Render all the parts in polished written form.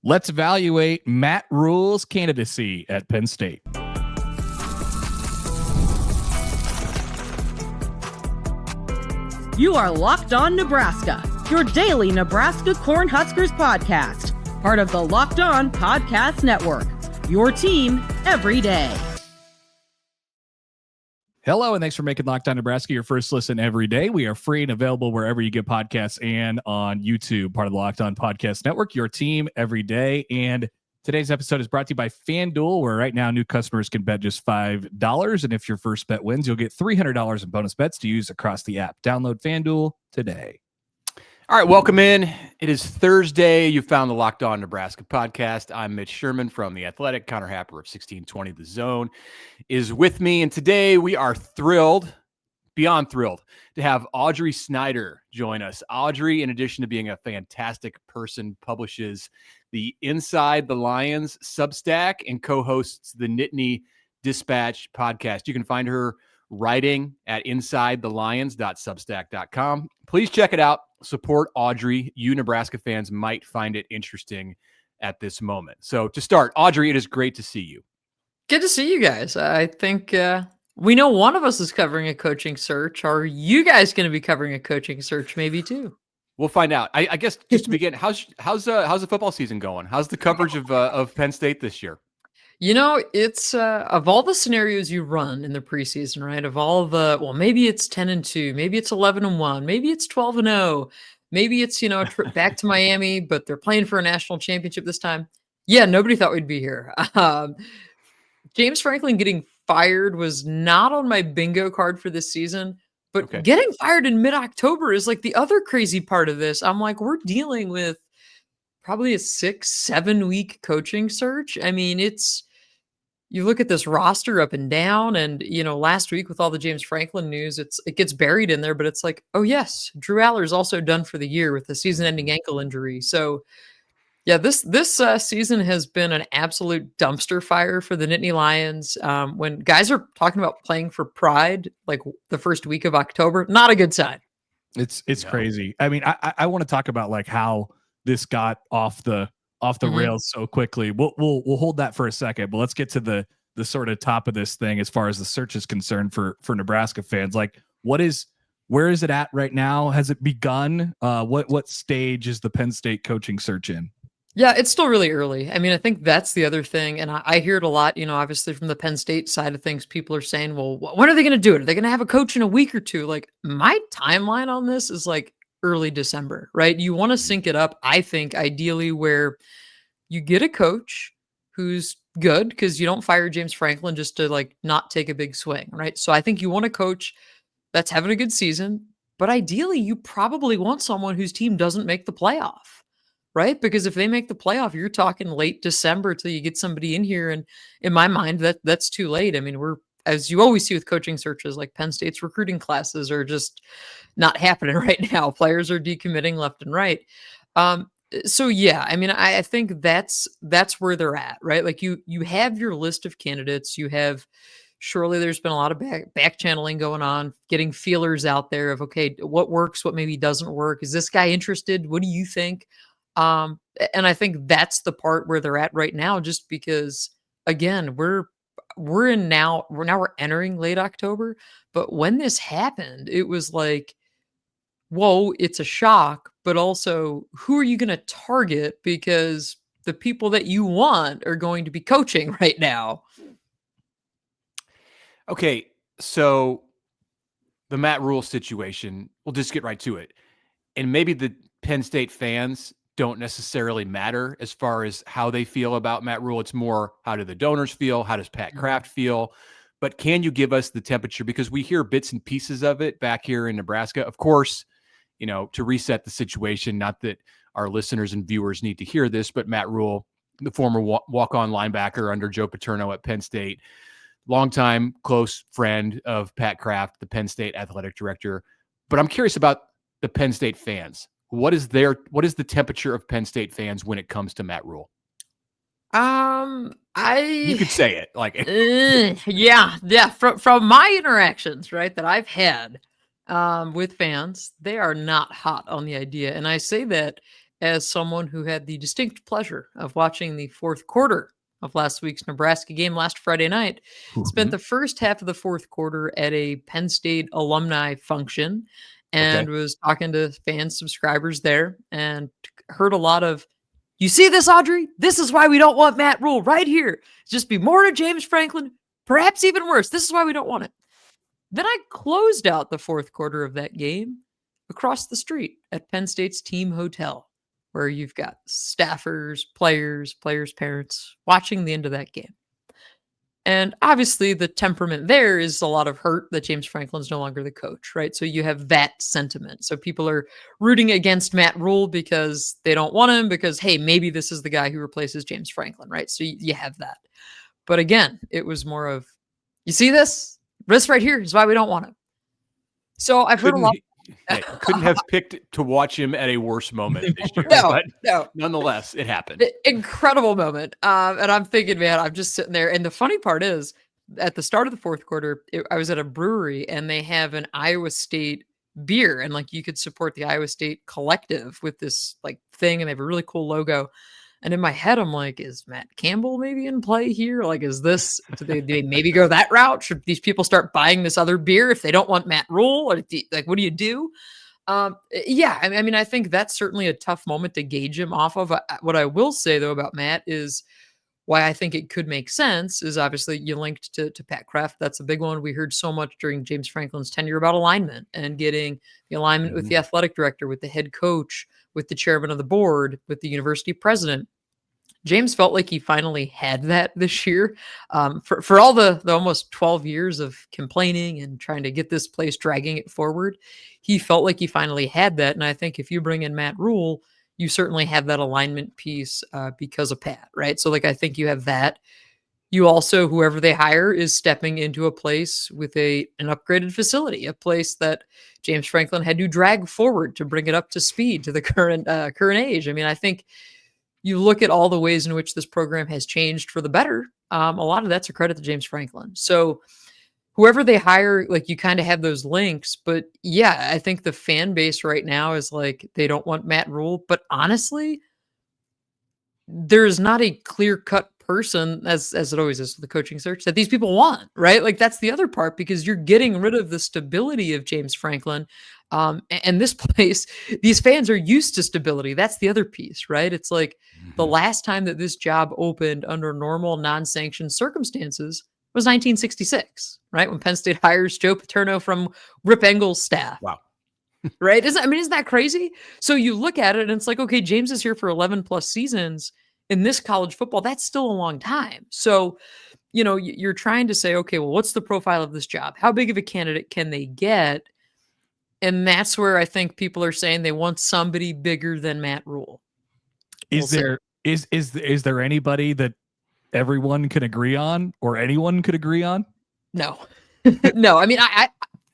Let's evaluate Matt Rhule's candidacy at Penn State. You are Locked On Nebraska, your daily Nebraska Cornhuskers podcast, part of the Locked On Podcast Network, your team every day. Hello, and thanks for making Locked On Nebraska your first listen every day. We are free and available wherever you get podcasts and on YouTube, part of the Locked On Podcast Network, your team every day. And today's episode is brought to you by FanDuel, where right now new customers can bet just $5. And if your first bet wins, you'll get $300 in bonus bets to use across the app. Download FanDuel today. All right, welcome in. It is Thursday. You found the Locked On Nebraska podcast. I'm Mitch Sherman from The Athletic. Connor Happer of 1620 The Zone is with me. And today we are thrilled, beyond thrilled, to have Audrey Snyder join us. Audrey, in addition to being a fantastic person, publishes the Inside the Lions Substack and co-hosts the Nittany Dispatch podcast. You can find her writing at insidethelions.substack.com. Please check it out. Support Audrey. You Nebraska fans might find it interesting at this moment. So to start, Audrey, it is great to see you. Good to see you guys. I think we know one of us is covering a coaching search. Are you guys going to be covering a coaching search maybe too? We'll find out. I guess just to begin, how's the football season going? How's the coverage of Penn State this year? You know, it's of all the scenarios you run in the preseason, right? Of all the, well, maybe it's 10-2, maybe it's 11-1, maybe it's 12-0, maybe it's, a trip back to Miami, but they're playing for a national championship this time. Yeah, nobody thought we'd be here. James Franklin getting fired was not on my bingo card for this season, but Getting fired in mid-October is like the other crazy part of this. I'm like, we're dealing with probably a 6-7 week coaching search. I mean, you look at this roster up and down, and last week with all the James Franklin news, it gets buried in there, but it's like, oh yes, Drew Aller's also done for the year with a season-ending ankle injury. So yeah, this season has been an absolute dumpster fire for the Nittany Lions. When guys are talking about playing for pride, like the first week of October, not a good sign. It's crazy. I mean, I want to talk about like how this got off the rails so quickly. We'll hold that for a second, but let's get to the sort of top of this thing as far as the search is concerned for Nebraska fans. Like, where is it at right now? Has it begun? What stage is the Penn State coaching search in? Yeah, it's still really early. I mean, I think that's the other thing. And I hear it a lot, obviously from the Penn State side of things, people are saying, well, when are they going to do it? Are they going to have a coach in a week or two? Like, my timeline on this is like early December, right? You want to sync it up, I think, ideally where you get a coach who's good, because you don't fire James Franklin just to like not take a big swing, right? So I think you want a coach that's having a good season, but ideally you probably want someone whose team doesn't make the playoff, right? Because if they make the playoff, you're talking late December till you get somebody in here. And in my mind, that's too late. I mean, we're, as you always see with coaching searches, like Penn State's recruiting classes are just not happening right now. Players are decommitting left and right. So yeah, I mean, I think that's where they're at, right? Like you have your list of candidates. You have, surely there's been a lot of back channeling going on, getting feelers out there of, okay, what works, what maybe doesn't work. Is this guy interested? What do you think? And I think that's the part where they're at right now, just because again, we're entering late October, but when this happened, it was like, whoa, it's a shock, but also who are you going to target? Because the people that you want are going to be coaching right now. Okay, so the Matt Rhule situation, we'll just get right to it. And maybe the Penn State fans don't necessarily matter as far as how they feel about Matt Rhule. It's more, how do the donors feel? How does Pat Kraft feel? But can you give us the temperature? Because we hear bits and pieces of it back here in Nebraska. Of course, to reset the situation, not that our listeners and viewers need to hear this, but Matt Rhule, the former walk-on linebacker under Joe Paterno at Penn State, longtime close friend of Pat Kraft, the Penn State athletic director. But I'm curious about the Penn State fans. What is the temperature of Penn State fans when it comes to Matt Rhule? You could say it like, yeah. From my interactions, right, that I've had with fans, they are not hot on the idea. And I say that as someone who had the distinct pleasure of watching the fourth quarter of last week's Nebraska game last Friday night, spent the first half of the fourth quarter at a Penn State alumni function and was talking to fans, subscribers there, and heard a lot of, "You see this, Audrey? This is why we don't want Matt Rhule right here. Just be more to James Franklin, perhaps even worse. This is why we don't want it." Then I closed out the fourth quarter of that game across the street at Penn State's team hotel, where you've got staffers, players, parents watching the end of that game. And obviously the temperament there is a lot of hurt that James Franklin's no longer the coach, right? So you have that sentiment. So people are rooting against Matt Rhule because they don't want him, because, hey, maybe this is the guy who replaces James Franklin, right? So you have that. But again, it was more of, you see this? This right here is why we don't want him. So I've heard a lot. Couldn't have picked to watch him at a worse moment this year. No. Nonetheless, it happened. Incredible moment. And I'm thinking, man, I'm just sitting there. And the funny part is, at the start of the fourth quarter, I was at a brewery and they have an Iowa State beer. And like you could support the Iowa State collective with this like thing. And they have a really cool logo. And in my head, I'm like, is Matt Campbell maybe in play here? Like, is this, do they maybe go that route? Should these people start buying this other beer if they don't want Matt Rhule? Or like, what do you do? Yeah, I mean, I think that's certainly a tough moment to gauge him off of. What I will say, though, about Matt is why I think it could make sense is obviously you linked to Pat Kraft. That's a big one. We heard so much during James Franklin's tenure about alignment and getting the alignment with the athletic director, with the head coach, with the chairman of the board, with the university president. James felt like he finally had that this year. For all the almost 12 years of complaining and trying to get this place, dragging it forward, he felt like he finally had that. And I think if you bring in Matt Rhule, you certainly have that alignment piece because of Pat, right? So like, I think you have that. You also, whoever they hire is stepping into a place with an upgraded facility, a place that James Franklin had to drag forward to bring it up to speed to the current age. I mean, I think you look at all the ways in which this program has changed for the better. A lot of that's a credit to James Franklin. So whoever they hire, like you kind of have those links, but yeah, I think the fan base right now is like, they don't want Matt Rhule, but honestly, there's not a clear-cut person, as it always is with the coaching search, that these people want, right? Like that's the other part, because you're getting rid of the stability of James Franklin. And this place, these fans are used to stability. That's the other piece, right? It's like the last time that this job opened under normal non-sanctioned circumstances was 1966, right? When Penn State hires Joe Paterno from Rip Engel's staff. Wow. Right? Isn't that crazy? So you look at it and it's like, okay, James is here for 11 plus seasons in this college football. That's still a long time. So, you know, you're trying to say, okay, well, what's the profile of this job? How big of a candidate can they get? And that's where I think people are saying they want somebody bigger than Matt Rhule. Is there anybody that everyone can agree on, or anyone could agree on? No, no. I mean,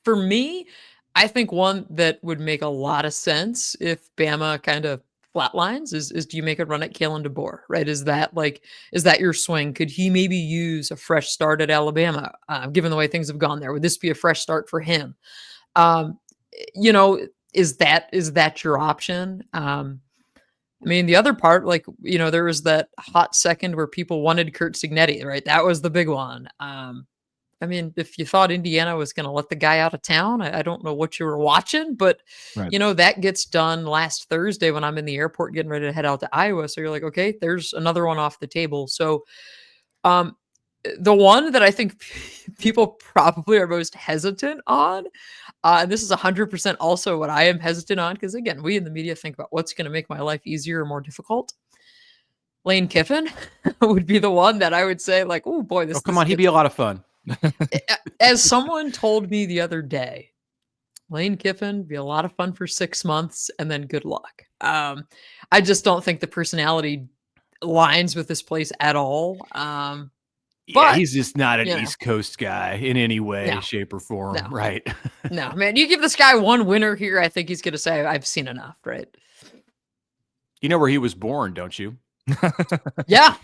for me, I think one that would make a lot of sense if Bama kind of flatlines is do you make a run at Kalen DeBoer, right? Is that your swing? Could he maybe use a fresh start at Alabama, given the way things have gone there? Would this be a fresh start for him? You know, is that your option? I mean, the other part, like, you know, there was that hot second where people wanted Curt Cignetti, right? That was the big one. I mean, if you thought Indiana was going to let the guy out of town, I don't know what you were watching, but right. You know, that gets done last Thursday when I'm in the airport getting ready to head out to Iowa. So you're like, okay, there's another one off the table. So, the one that I think people probably are most hesitant on, and this is 100% also what I am hesitant on, because again, we in the media think about what's going to make my life easier or more difficult. Lane Kiffin would be the one that I would say, like, oh boy, he'd be a lot of fun. As someone told me the other day, Lane Kiffin be a lot of fun for 6 months and then good luck. I just don't think the personality lines with this place at all. But he's just not an East Coast guy in any way, shape, or form, right? No, man, you give this guy one winner here, I think he's going to say, I've seen enough, right? You know where he was born, don't you? Yeah.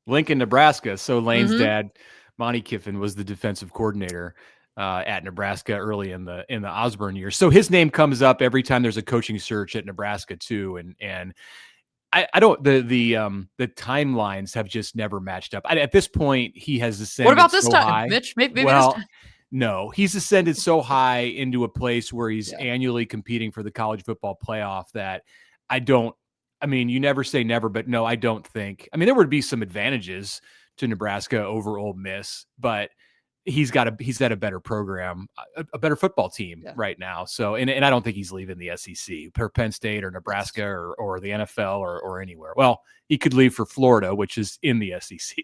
Lincoln, Nebraska. So Lane's dad, Monty Kiffin, was the defensive coordinator at Nebraska early in the Osborne years. So his name comes up every time there's a coaching search at Nebraska too. And I don't, the timelines have just never matched up. At this point, he has ascended. What about this so time, high. Mitch? Maybe well, this time. No, he's ascended so high into a place where he's annually competing for the college football playoff that you never say never, but no, I don't think. I mean, there would be some advantages to Nebraska over Ole Miss, but he's at a better program, a better football team right now. So, and I don't think he's leaving the SEC per Penn State or Nebraska or the NFL or anywhere. Well, he could leave for Florida, which is in the SEC.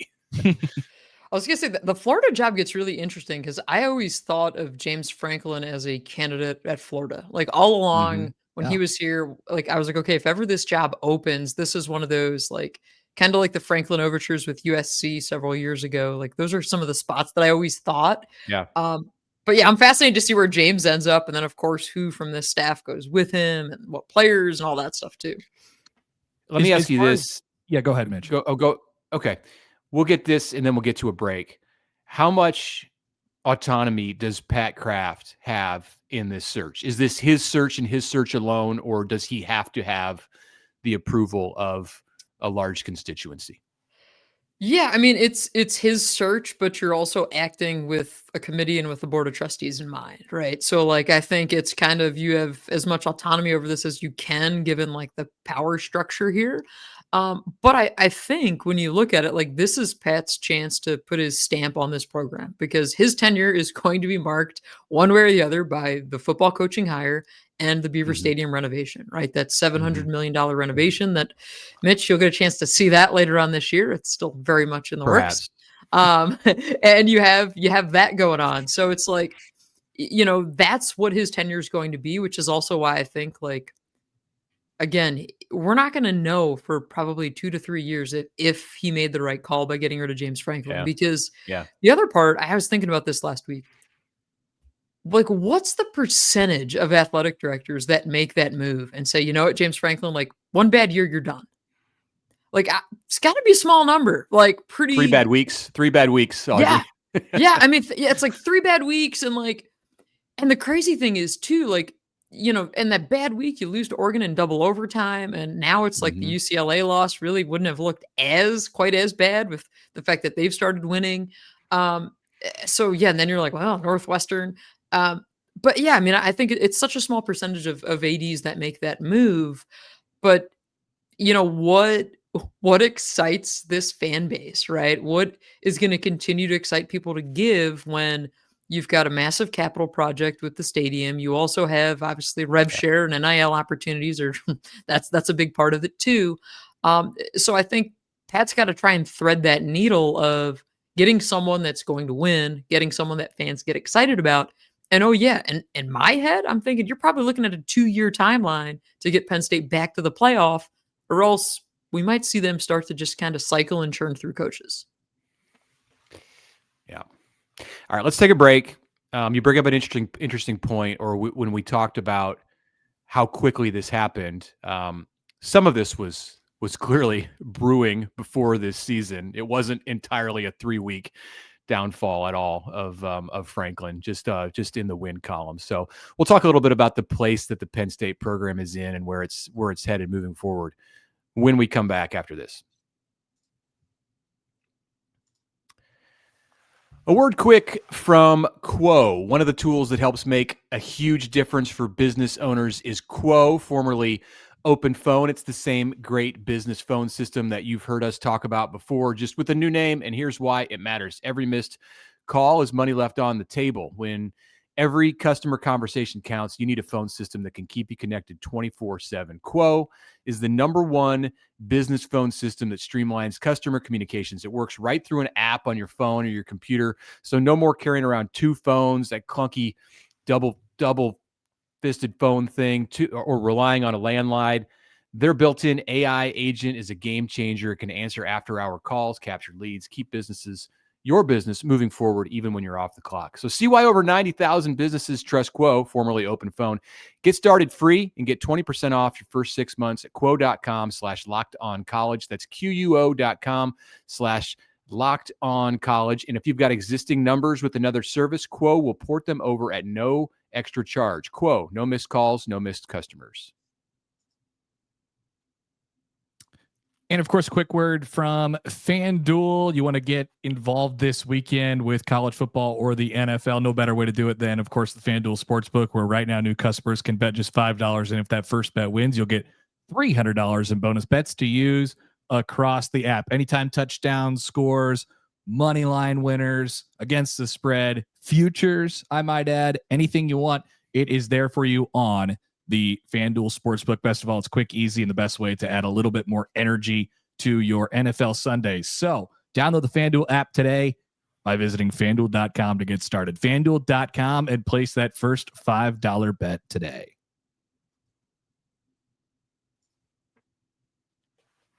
I was going to say that the Florida job gets really interesting because I always thought of James Franklin as a candidate at Florida. Like all along when he was here, like I was like, okay, if ever this job opens, this is one of those like kind of like the Franklin overtures with USC several years ago. Like those are some of the spots that I always thought. Yeah. But yeah, I'm fascinated to see where James ends up. And then of course, who from this staff goes with him and what players and all that stuff too. Let me ask you this. Yeah, go ahead, Mitch. Go. Okay. We'll get this and then we'll get to a break. How much autonomy does Pat Kraft have in this search? Is this his search and his search alone, or does he have to have the approval of a large constituency? Yeah, I mean, it's his search, but you're also acting with a committee and with the board of trustees in mind, right? So like, I think it's kind of, you have as much autonomy over this as you can, given like the power structure here. But I think when you look at it, like this is Pat's chance to put his stamp on this program because his tenure is going to be marked one way or the other by the football coaching hire and the Beaver Stadium renovation, right? That $700 million renovation that Mitch, you'll get a chance to see that later on this year. It's still very much in the works. And you have that going on. So it's like, that's what his tenure is going to be, which is also why I think like, again, we're not going to know for probably 2 to 3 years if he made the right call by getting rid of James Franklin, because the other part, I was thinking about this last week. Like, what's the percentage of athletic directors that make that move and say, you know what, James Franklin, like one bad year, you're done. Like, it's got to be a small number, like pretty 3 bad weeks, Audrey. Yeah. I mean, it's like 3 bad weeks. And like, and the crazy thing is too, like, in that bad week, you lose to Oregon in double overtime. And now it's like the UCLA loss really wouldn't have looked quite as bad with the fact that they've started winning. So yeah, and then you're like, well, Northwestern. But yeah, I mean, I think it's such a small percentage of ADs that make that move. But what excites this fan base, right? What is going to continue to excite people to give when you've got a massive capital project with the stadium? You also have obviously rev share and NIL opportunities, or that's a big part of it too. So I think Pat's got to try and thread that needle of getting someone that's going to win, getting someone that fans get excited about. And and in my head, I'm thinking you're probably looking at a 2-year timeline to get Penn State back to the playoff, or else we might see them start to just kind of cycle and churn through coaches. Yeah. All right, let's take a break. You bring up an interesting point, or when we talked about how quickly this happened, some of this was clearly brewing before this season. It wasn't entirely a 3-week downfall at all of Franklin, just in the win column. So we'll talk a little bit about the place that the Penn State program is in and where it's headed moving forward when we come back after this. A word quick from Quo. One of the tools that helps make a huge difference for business owners is Quo, formerly Open Phone. It's the same great business phone system that you've heard us talk about before, just with a new name. And here's why it matters. Every missed call is money left on the table. When every customer conversation counts, you need a phone system that can keep you connected 24/7. Quo is the #1 business phone system that streamlines customer communications. It works right through an app on your phone or your computer. So no more carrying around 2 phones, that clunky double fisted phone thing, or relying on a landline. Their built-in AI agent is a game changer. It can answer after-hour calls, capture leads, keep your business moving forward even when you're off the clock. So see why over 90,000 businesses trust Quo, formerly Open Phone. Get started free and get 20% off your first 6 months at quo.com/lockedoncollege. That's QUO.com/lockedoncollege. Locked On College. And if you've got existing numbers with another service, Quo will port them over at no extra charge. Quo, no missed calls, no missed customers. And of course, quick word from FanDuel. You want to get involved this weekend with college football or the NFL. No better way to do it than, of course, the FanDuel Sportsbook, where right now new customers can bet just $5. And if that first bet wins, you'll get $300 in bonus bets to use across the app. Anytime touchdowns, scores, money line winners, against the spread, futures, I might add, anything you want, it is there for you on the FanDuel Sportsbook. Best of all, it's quick, easy, and the best way to add a little bit more energy to your NFL Sundays. So download the FanDuel app today by visiting FanDuel.com to get started. FanDuel.com and place that first $5 bet today.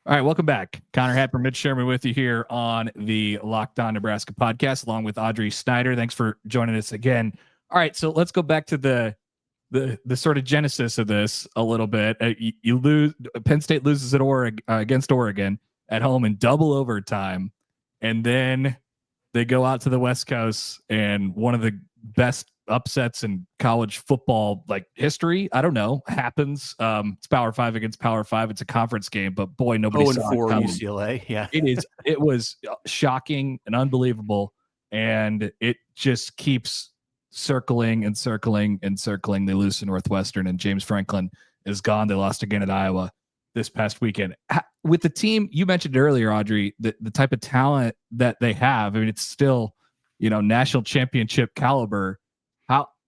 All right, welcome back. Connor Happer, Mitch Sherman with you here on the Locked On Nebraska podcast, along with Audrey Snyder. Thanks for joining us again. All right, so let's go back to the sort of genesis of this a little bit. You lose. Penn State loses at against Oregon at home in double overtime, and then they go out to the West Coast, and one of the best upsets in college football like history, I don't know, happens. It's Power 5 against Power 5. It's a conference game, but boy, nobody saw it coming. UCLA. Yeah, it was shocking and unbelievable, and it just keeps circling and circling and circling. They lose to Northwestern, and James Franklin is gone. They lost again at Iowa this past weekend. With the team you mentioned earlier, Audrey, the type of talent that they have, I mean, it's still, national championship caliber.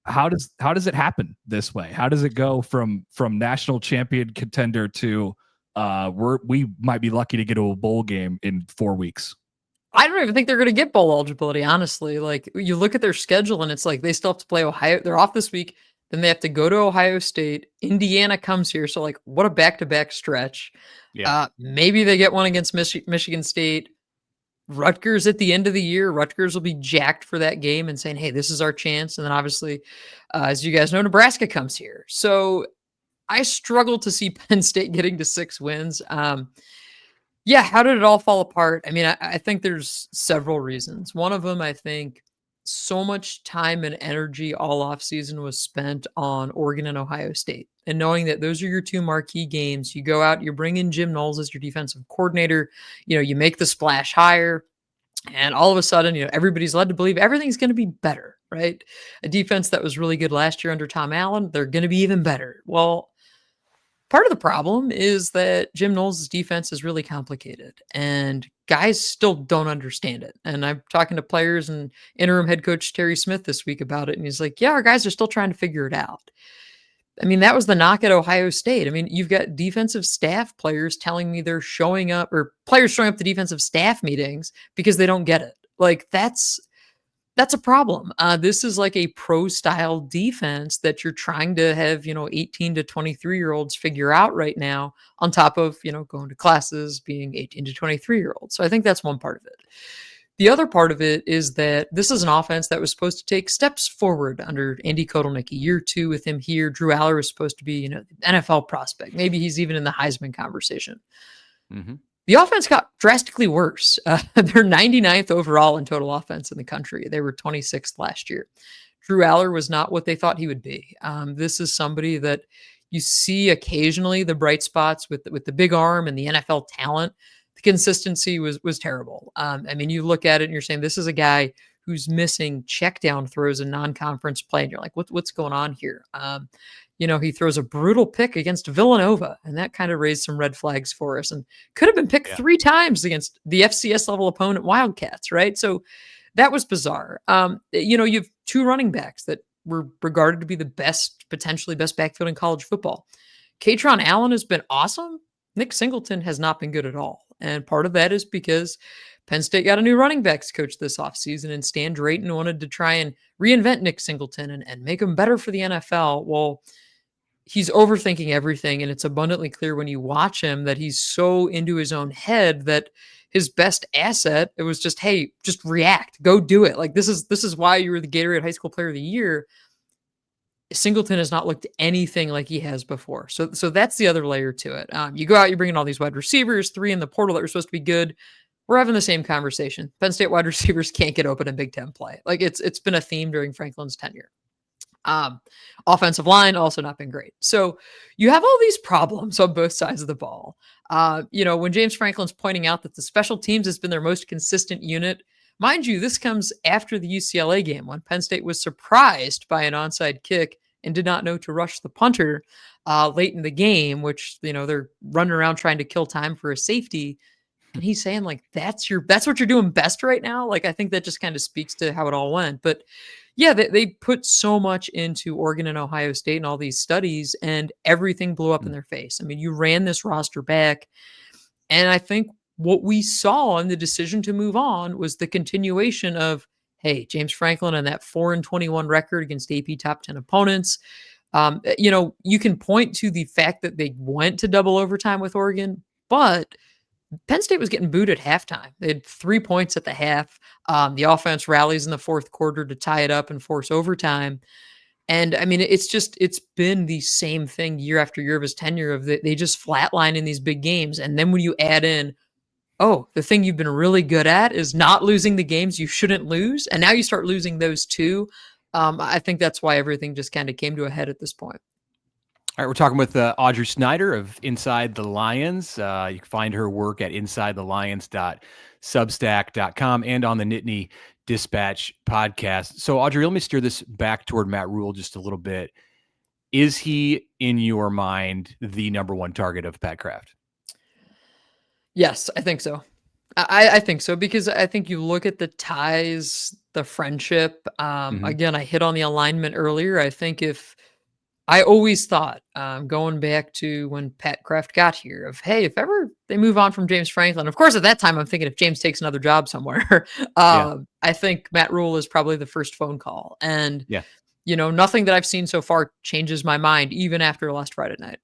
How does it happen this way? How does it go from national champion contender to we might be lucky to get to a bowl game in 4 weeks? I don't even think they're going to get bowl eligibility, honestly. Like, you look at their schedule and it's like they still have to play Ohio. They're off this week. Then they have to go to Ohio State. Indiana comes here. So, like, what a back-to-back stretch. Yeah. Maybe they get one against Michigan State. Rutgers at the end of the year. Rutgers will be jacked for that game and saying, hey, this is our chance. And then obviously, as you guys know, Nebraska comes here. So I struggle to see Penn State getting to 6 wins. Yeah, how did it all fall apart? I mean, I think there's several reasons. One of them, I think, so much time and energy all offseason was spent on Oregon and Ohio State. And knowing that those are your 2 marquee games, you go out, you bring in Jim Knowles as your defensive coordinator, you make the splash hire, and all of a sudden, everybody's led to believe everything's going to be better, right? A defense that was really good last year under Tom Allen, they're going to be even better. Well, part of the problem is that Jim Knowles' defense is really complicated, and guys still don't understand it. And I'm talking to players and interim head coach Terry Smith this week about it, and he's like, yeah, our guys are still trying to figure it out. I mean, that was the knock at Ohio State. I mean, you've got defensive staff players telling me they're showing up, or players showing up to defensive staff meetings because they don't get it. Like, that's a problem. This is like a pro-style defense that you're trying to have, 18 to 23-year-olds figure out right now, on top of, going to classes, being 18 to 23-year-olds. So I think that's one part of it. The other part of it is that this is an offense that was supposed to take steps forward under Andy Kotelnicki. Year 2 with him here. Drew Aller was supposed to be, the NFL prospect. Maybe he's even in the Heisman conversation. Mm-hmm. The offense got drastically worse. They're 99th overall in total offense in the country. They were 26th last year. Drew Aller was not what they thought he would be. This is somebody that you see occasionally the bright spots with the big arm and the NFL talent. The consistency was terrible. I mean, you look at it and you're saying this is a guy who's missing check down throws in non-conference play, and you're like, what's going on here? He throws a brutal pick against Villanova, and that kind of raised some red flags for us, and could have been picked 3 times against the FCS level opponent Wildcats, right? So that was bizarre. You have 2 running backs that were regarded to be the potentially best backfield in college football. Katron Allen has been awesome. Nick Singleton has not been good at all. And part of that is because Penn State got a new running backs coach this offseason, and Stan Drayton wanted to try and reinvent Nick Singleton and make him better for the NFL. Well, he's overthinking everything, and it's abundantly clear when you watch him that he's so into his own head that his best asset, it was just, hey, just react, go do it. Like, this is why you were the Gatorade High School Player of the Year. Singleton has not looked anything like he has before. So that's the other layer to it. You go out, you bring in all these wide receivers, 3 in the portal that were supposed to be good. we're having the same conversation. Penn State wide receivers can't get open in Big Ten play. Like it's been a theme during Franklin's tenure. Offensive line also not been great. So you have all these problems on both sides of the ball. When James Franklin's pointing out that the special teams has been their most consistent unit, mind you, this comes after the UCLA game when Penn State was surprised by an onside kick and did not know to rush the punter late in the game, which, they're running around trying to kill time for a safety. And he's saying like, that's what you're doing best right now. Like, I think that just kind of speaks to how it all went. But yeah, they put so much into Oregon and Ohio State and all these studies, and everything blew up in their face. I mean, you ran this roster back, and I think what we saw in the decision to move on was the continuation of, hey, James Franklin and that 4-21 record against AP top 10 opponents. You can point to the fact that they went to double overtime with Oregon, but Penn State was getting booed at halftime. They had 3 points at the half. The offense rallies in the fourth quarter to tie it up and force overtime. And I mean, it's been the same thing year after year of his tenure of they just flatline in these big games. And then when you add in, the thing you've been really good at is not losing the games you shouldn't lose. And now you start losing those too. I think that's why everything just kind of came to a head at this point. All right, we're talking with Audrey Snyder of Inside the Lions. You can find her work at insidethelions.substack.com and on the Nittany Dispatch podcast. So, Audrey, let me steer this back toward Matt Rhule just a little bit. Is he, in your mind, the number one target of Pat Kraft? Yes, I think so. I think so, because I think you look at the ties, the friendship. Again, I hit on the alignment earlier. I think I always thought, going back to when Pat Kraft got here, of, hey, if ever they move on from James Franklin, of course, at that time, I'm thinking if James takes another job somewhere, I think Matt Rhule is probably the first phone call. And, nothing that I've seen so far changes my mind, even after last Friday night.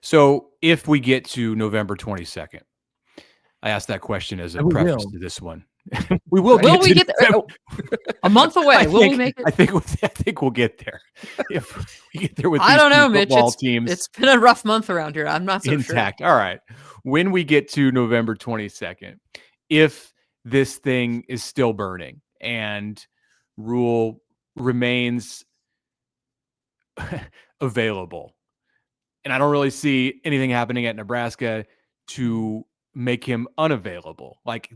So if we get to November 22nd, I asked that question as a preface to this one. We will. Will we get there? A month away. Will we make it? I think we'll get there. If we get there with I don't know, Mitch. Teams, it's been a rough month around here. I'm not so intact. sure. All right. When we get to November 22nd, if this thing is still burning and Rhule remains available, and I don't really see anything happening at Nebraska to make him unavailable, like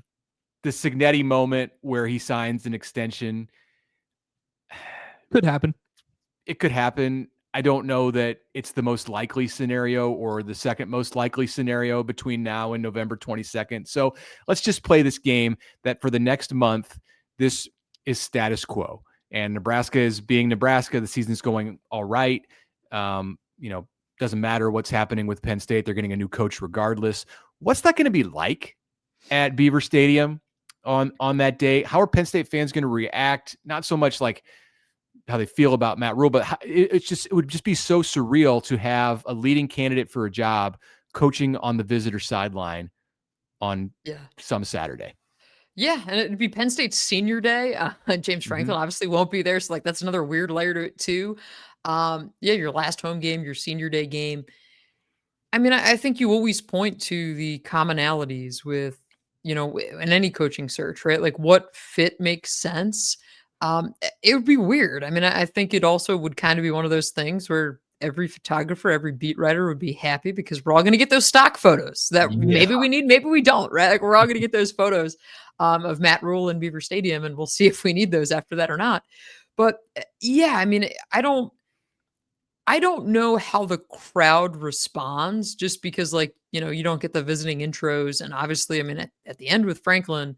the Cignetti moment where he signs an extension. Could happen. It could happen. I don't know that it's the most likely scenario or the second most likely scenario between now and November 22nd. So let's just play this game that for the next month, this is status quo, and Nebraska is being Nebraska. The season's going all right. Doesn't matter what's happening with Penn State. They're getting a new coach regardless. What's that going to be like at Beaver Stadium on that day? How are Penn State fans going to react? Not so much like how they feel about Matt Rhule, but it would just be so surreal to have a leading candidate for a job coaching on the visitor sideline on some Saturday. Yeah, and it'd be Penn State's senior day. James Franklin obviously won't be there, so that's another weird layer to it too. Your last home game, your senior day game. I mean, I think you always point to the commonalities with, in any coaching search, right? Like what fit makes sense. It would be weird. I mean, I think it also would kind of be one of those things where every photographer, every beat writer would be happy because we're all going to get those stock photos that maybe we need, maybe we don't, right? Like we're all going to get those photos of Matt Rhule in Beaver Stadium, and we'll see if we need those after that or not. But I mean, I don't know how the crowd responds just because you don't get the visiting intros. And obviously, I mean, at the end with Franklin,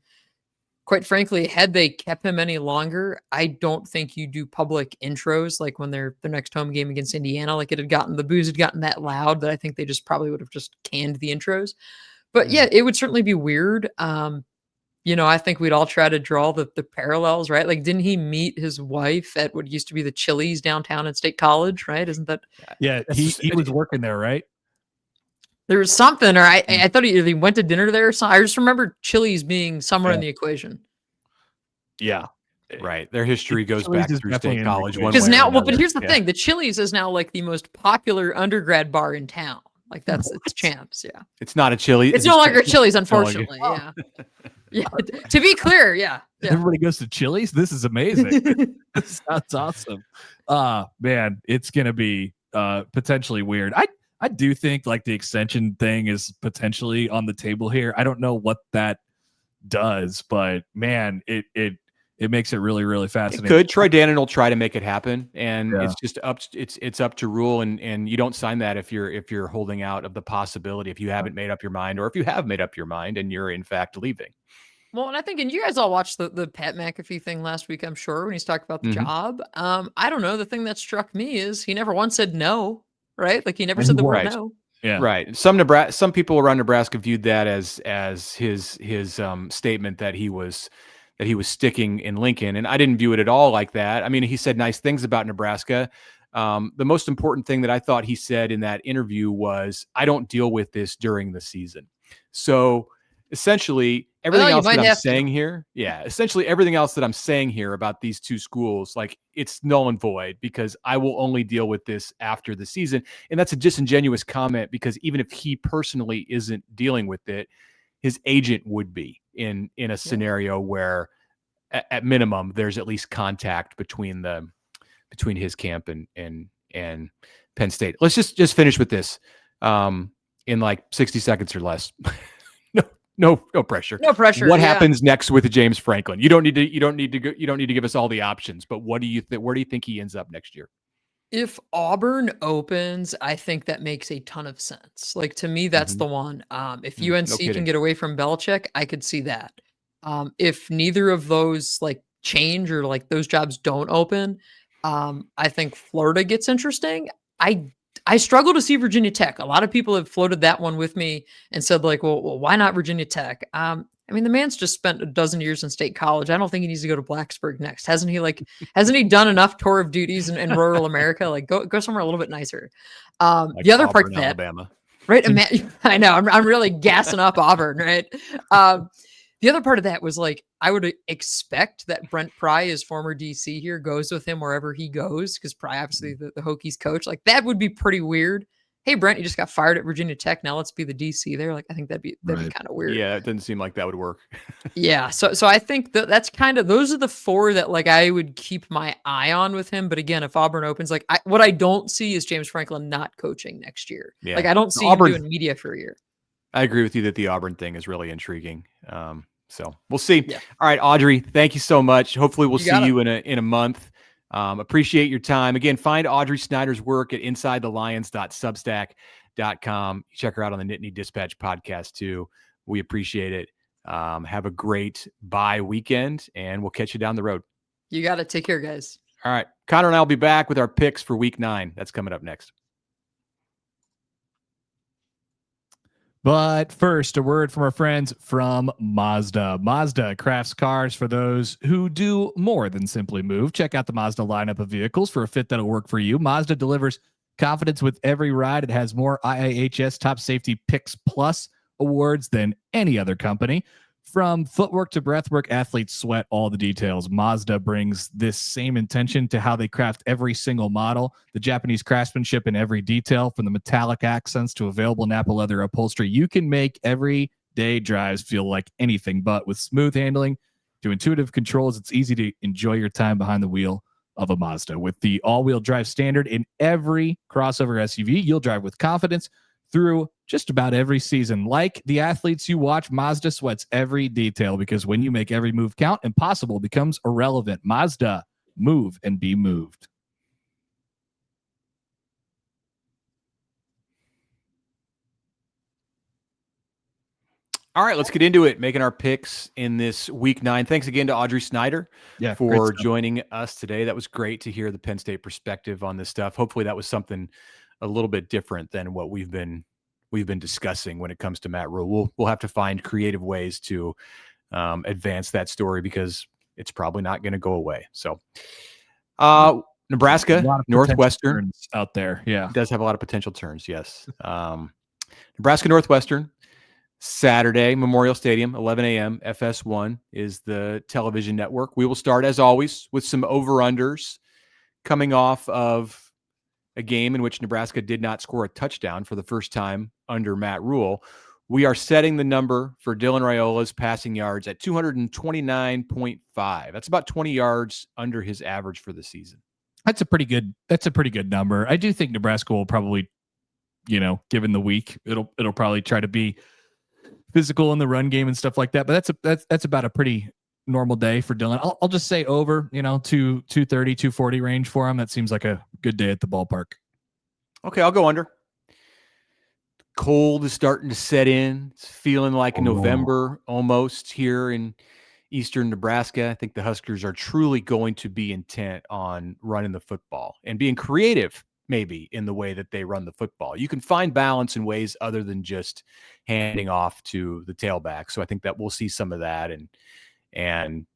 quite frankly, had they kept him any longer, I don't think you do public intros like when their next home game against Indiana, like the booze had gotten that loud that I think they just probably would have just canned the intros. But it would certainly be weird. I think we'd all try to draw the parallels, right? Like, didn't he meet his wife at what used to be the Chili's downtown at State College, right? Isn't that? Yeah, he was working there, right? There was something, or I thought he went to dinner there or something. I just remember Chili's being somewhere in the equation. Yeah. Right. Their history goes back through State College. Because now, but here's the thing. The Chili's is now like the most popular undergrad bar in town. Like it's champs. Yeah. It's not a Chili's. It's no longer Chili's, unfortunately. Yeah. Yeah. To be clear. Yeah. Everybody goes to Chili's. This is amazing. This sounds awesome. Man, it's going to be potentially weird. I do think like the extension thing is potentially on the table here. I don't know what that does, but man, it makes it really, really fascinating. It could. Troy Dannon will try to make it happen, and it's just it's up to Rhule, and you don't sign that if you're holding out of the possibility, if you haven't made up your mind, or if you have made up your mind and you're in fact leaving. Well, and I think, and you guys all watched the Pat McAfee thing last week, I'm sure, when he's talked about the job. I don't know. The thing that struck me is he never once said no, right? Like he never said the word no. Yeah. Right. Some people around Nebraska viewed that as his statement that he was sticking in Lincoln. And I didn't view it at all like that. I mean, he said nice things about Nebraska. The most important thing that I thought he said in that interview was, I don't deal with this during the season. So essentially everything else that I'm saying here, essentially everything else that I'm saying here about these two schools, like it's null and void because I will only deal with this after the season. And that's a disingenuous comment because even if he personally isn't dealing with it, his agent would be in a scenario where at minimum there's at least contact between his camp and Penn State. Let's just finish with this in like 60 seconds or less. No pressure. No pressure. What happens next with James Franklin? You don't need to give us all the options, but what do you think? Where do you think he ends up next year? If Auburn opens, I think that makes a ton of sense. Like to me, that's the one. If UNC can get away from Belichick, I could see that. If neither of those like change or like those jobs don't open, I think Florida gets interesting. I struggle to see Virginia Tech. A lot of people have floated that one with me and said like, well, why not Virginia Tech? I mean, the man's just spent a dozen years in state college. I don't think he needs to go to Blacksburg next. Hasn't he done enough tour of duties in rural America? Like go somewhere a little bit nicer. Like the other Auburn, part of that, Alabama. Right? I know I'm really gassing up Auburn, right? The other part of that was like, I would expect that Brent Pry, his former DC here, goes with him wherever he goes. Cause Pry, obviously the Hokies coach, like that would be pretty weird. Hey, Brent, you just got fired at Virginia Tech. Now let's be the DC there. Like, I think that'd be kind of weird. Yeah. It doesn't seem like that would work. Yeah. So I think that's kind of, those are the four that like I would keep my eye on with him. But again, if Auburn opens, like what I don't see is James Franklin not coaching next year. Yeah. Like I don't see Auburn, him doing media for a year. I agree with you that the Auburn thing is really intriguing. So we'll see. Yeah. All right, Audrey, thank you so much. Hopefully we'll see you in a month. Appreciate your time. Again, find Audrey Snyder's work at insidethelions.substack.com. Check her out on the Nittany Dispatch podcast too. We appreciate it. Have a great bye weekend, and we'll catch you down the road. You got it. Take care, guys. All right. Connor and I will be back with our picks for week 9. That's coming up next. But first, a word from our friends from Mazda. Mazda crafts cars for those who do more than simply move. Check out the Mazda lineup of vehicles for a fit that'll work for you. Mazda delivers confidence with every ride. It has more IIHS Top Safety Picks Plus awards than any other company. From footwork to breathwork, athletes sweat all the details. Mazda brings this same intention to how they craft every single model. The Japanese craftsmanship in every detail, from the metallic accents to available Napa leather upholstery. You can make everyday drives feel like anything but. With smooth handling to intuitive controls, it's easy to enjoy your time behind the wheel of a Mazda. With the all-wheel drive standard in every crossover SUV, you'll drive with confidence through just about every season. Like the athletes you watch, Mazda sweats every detail, because when you make every move count, impossible becomes irrelevant. Mazda, move and be moved. All right, let's get into it. Making our picks in this week 9. Thanks again to Audrey Snyder for joining us today. That was great to hear the Penn State perspective on this stuff. Hopefully that was something a little bit different than what we've been discussing when it comes to Matt Rhule. We'll have to find creative ways to advance that story, because it's probably not going to go away. So Nebraska, Northwestern out there. Yeah. It does have a lot of potential turns. Yes. Nebraska, Northwestern, Saturday, Memorial Stadium, 11 a.m. FS1 is the television network. We will start, as always, with some over-unders coming off of a game in which Nebraska did not score a touchdown for the first time under Matt Rhule. We are setting the number for Dylan Raiola's passing yards at 229.5. That's about 20 yards under his average for the season. That's a pretty good number. I do think Nebraska will probably, given the week, it'll probably try to be physical in the run game and stuff like that. But that's about a pretty normal day for Dylan. I'll just say over, 230, 240 range for him. That seems like a good day at the ballpark. Okay, I'll go under. Cold is starting to set in. It's feeling like November almost here in eastern Nebraska. I think the Huskers are truly going to be intent on running the football and being creative maybe in the way that they run the football. You can find balance in ways other than just handing off to the tailback. So I think that we'll see some of that and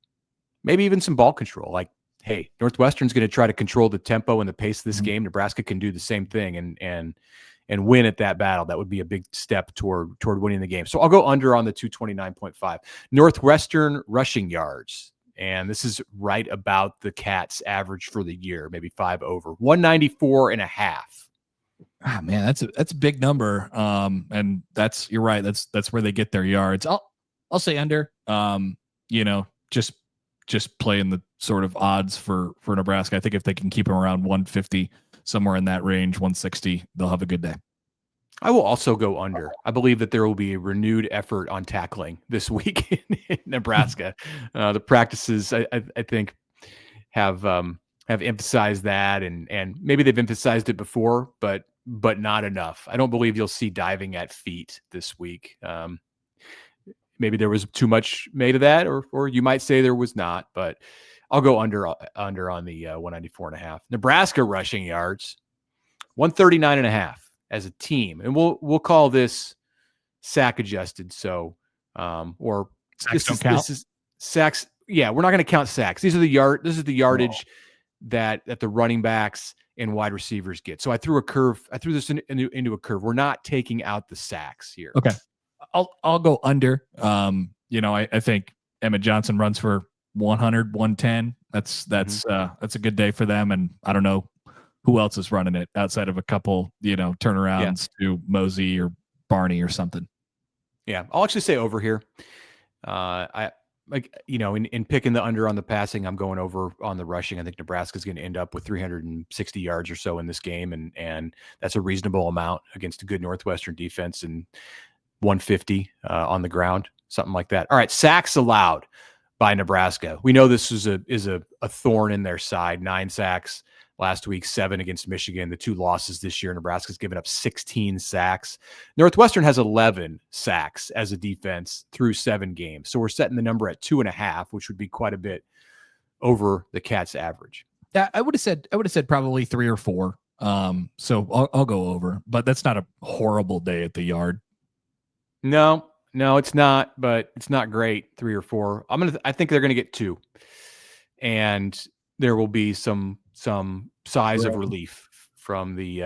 maybe even some ball control. Like, hey, Northwestern's going to try to control the tempo and the pace of this game. Nebraska can do the same thing and win at that battle. That would be a big step toward winning the game. So I'll go under on the 229.5. Northwestern rushing yards. And this is right about the Cats average for the year, maybe 5 over. 194.5. Ah, man, that's a big number. And you're right. That's where they get their yards. I'll say under. Just playing the sort of odds for Nebraska. I think if they can keep them around 150, somewhere in that range, 160, they'll have a good day. I will also go under. I believe that there will be a renewed effort on tackling this week in Nebraska. The practices, I think, have emphasized that, and maybe they've emphasized it before, but not enough. I don't believe you'll see diving at feet this week. Maybe there was too much made of that, or you might say there was not, but I'll go under on the 194.5. Nebraska rushing yards, 139.5 as a team. And we'll call this sack adjusted. So, or sacks this is sacks. Yeah, we're not going to count sacks. This is the yardage that the running backs and wide receivers get. So I threw this into a curve. We're not taking out the sacks here. Okay. I'll go under. I think Emmett Johnson runs for 100, 110. That's a good day for them. And I don't know who else is running it outside of a couple, turnarounds to Mosey or Barney or something. Yeah. I'll actually say over here. In picking the under on the passing, I'm going over on the rushing. I think Nebraska's going to end up with 360 yards or so in this game. And that's a reasonable amount against a good Northwestern defense, and 150 on the ground, something like that. All right. Sacks allowed by Nebraska. We know this is a thorn in their side. 9 sacks last week, 7 against Michigan. The 2 losses this year, Nebraska's given up 16 sacks. Northwestern has 11 sacks as a defense through 7 games. So we're setting the number at 2.5, which would be quite a bit over the Cats' average. Yeah, I would have said probably 3 or 4. So I'll go over, but that's not a horrible day at the yard. No, it's not, but it's not great. 3 or 4. I think they're going to get 2, and there will be some sighs of relief from the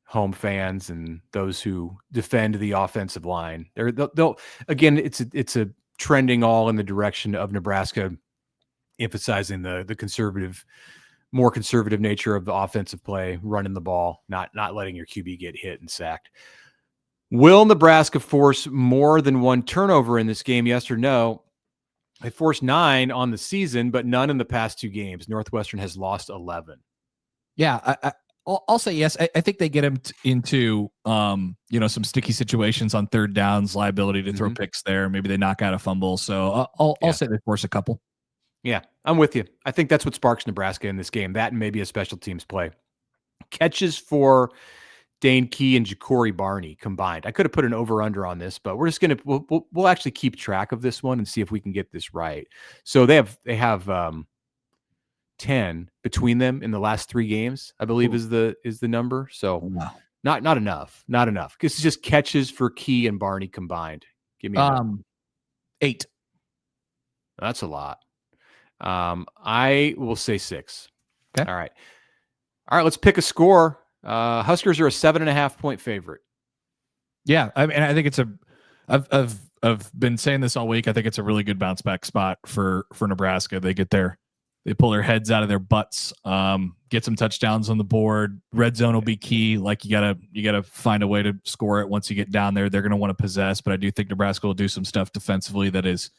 home fans and those who defend the offensive line. They'll again, it's a trending all in the direction of Nebraska emphasizing the more conservative nature of the offensive play, running the ball, not letting your QB get hit and sacked. Will Nebraska force more than 1 turnover in this game? Yes or no? They forced 9 on the season, but none in the past 2 games. Northwestern has lost 11. Yeah, I'll say yes. I think they get him into some sticky situations on third downs, liability to throw picks there. Maybe they knock out a fumble. So I'll say they force a couple. Yeah, I'm with you. I think that's what sparks Nebraska in this game. That and maybe a special teams play. Catches for Dane Key and Ja'Cory Barney combined. I could have put an over-under on this, but we're just going to we'll actually keep track of this one and see if we can get this right. So they have 10 between them in the last 3 games, I believe is the number. So wow. Not enough. Because it's just catches for Key and Barney combined. Give me 8. That's a lot. I will say 6. Okay. All right. Let's pick a score. Huskers are a 7.5 point favorite. Yeah, I mean, I think it's I've been saying this all week. I think it's a really good bounce back spot for Nebraska. They get their they pull their heads out of their butts, get some touchdowns on the board. Red zone will be key. Like you gotta find a way to score it once you get down there. They're going to want to possess, but I do think Nebraska will do some stuff defensively that is,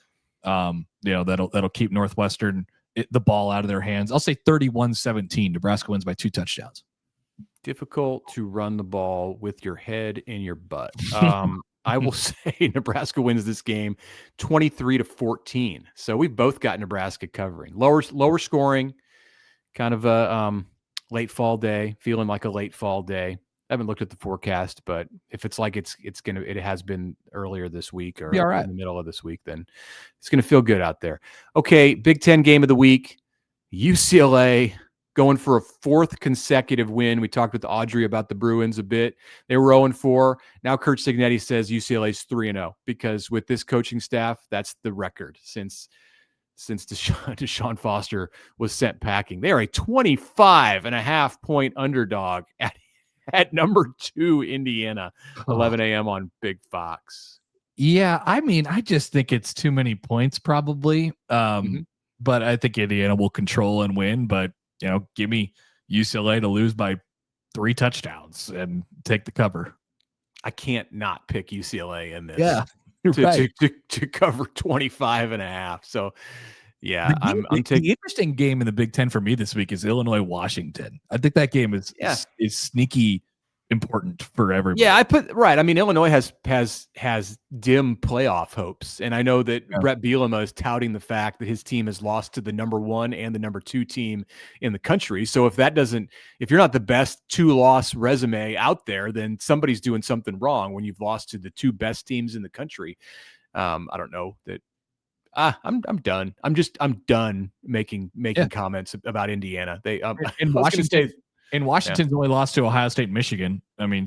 that'll keep Northwestern the ball out of their hands. I'll say 31-17. Nebraska wins by 2 touchdowns. Difficult to run the ball with your head in your butt. I will say Nebraska wins this game 23-14. So we've both got Nebraska covering. Lower scoring, kind of a late fall day, feeling like a late fall day. I haven't looked at the forecast, but if it's like it has been earlier this week or in the middle of this week, then it's gonna feel good out there. Okay, Big Ten game of the week, UCLA going for a 4th consecutive win. We talked with Audrey about the Bruins a bit. They were 0-4. Now Kurt Cignetti says UCLA's 3-0 because with this coaching staff, that's the record since Deshaun Foster was sent packing. They are a 25.5 point underdog at number 2 Indiana, 11 a.m. on Big Fox. Yeah, I mean, I just think it's too many points probably. But I think Indiana will control and win, but give me UCLA to lose by 3 touchdowns and take the cover. I can't not pick UCLA in this. Yeah, to cover 25.5. So, yeah, I'm taking the interesting game in the Big Ten for me this week is Illinois-Washington. I think that game is sneaky important for everybody. Yeah, I mean, Illinois has dim playoff hopes, and I know that Brett Bielema is touting the fact that his team has lost to the number 1 and the number 2 team in the country. So if you're not the best 2-loss resume out there, then somebody's doing something wrong when you've lost to the 2 best teams in the country. I don't know that. I'm done. I'm done making comments about Indiana. In Washington. And Washington's only lost to Ohio State and Michigan. I mean,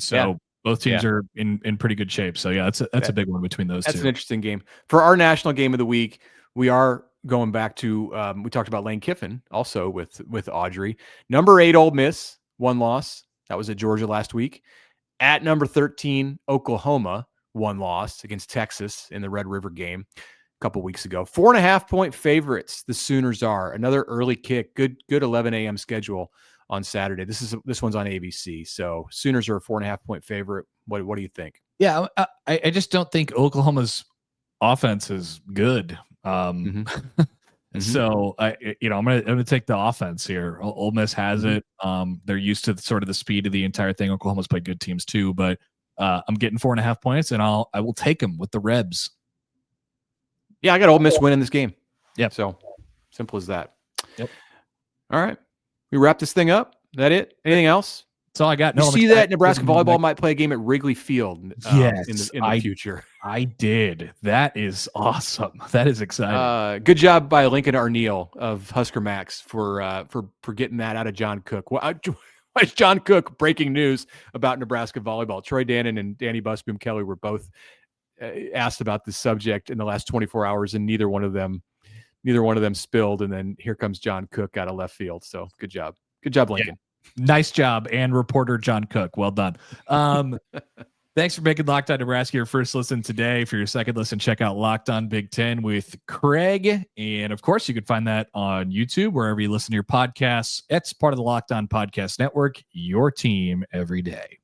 both teams are in pretty good shape. So, yeah, that's a big one between those two. That's an interesting game. For our national game of the week, we are going back to we talked about Lane Kiffin also with Audrey. Number 8, Ole Miss, 1 loss. That was at Georgia last week. At number 13, Oklahoma, 1 loss against Texas in the Red River game a couple weeks ago. 4.5 point favorites, the Sooners are. Another early kick. Good 11 a.m. schedule on Saturday. This one's on ABC. So Sooners are a 4.5 point favorite. What do you think? Yeah, I just don't think Oklahoma's offense is good. So I'm gonna take the offense here. Ole Miss has it. They're used to sort of the speed of the entire thing. Oklahoma's played good teams too, but I'm getting 4.5 points, and I will take them with the Rebs. Yeah, I got Ole Miss winning this game. Yeah, so simple as that. Yep. All right. We wrap this thing up. Is that it? Anything else? That's all I got. You see that Nebraska volleyball might play a game at Wrigley Field in the future. I did. That is awesome. That is exciting. Good job by Lincoln Arneal of Husker Max for getting that out of John Cook. Why is John Cook breaking news about Nebraska volleyball? Troy Dannon and Danny Busboom Kelly were both asked about this subject in the last 24 hours, and neither one of them spilled. And then here comes John Cook out of left field. So good job, Lincoln. Yeah. Nice job, and reporter John Cook. Well done. Thanks for making Locked On Nebraska your first listen today. For your second listen, check out Locked On Big Ten with Craig. And of course, you can find that on YouTube, wherever you listen to your podcasts. It's part of the Locked On Podcast Network, your team every day.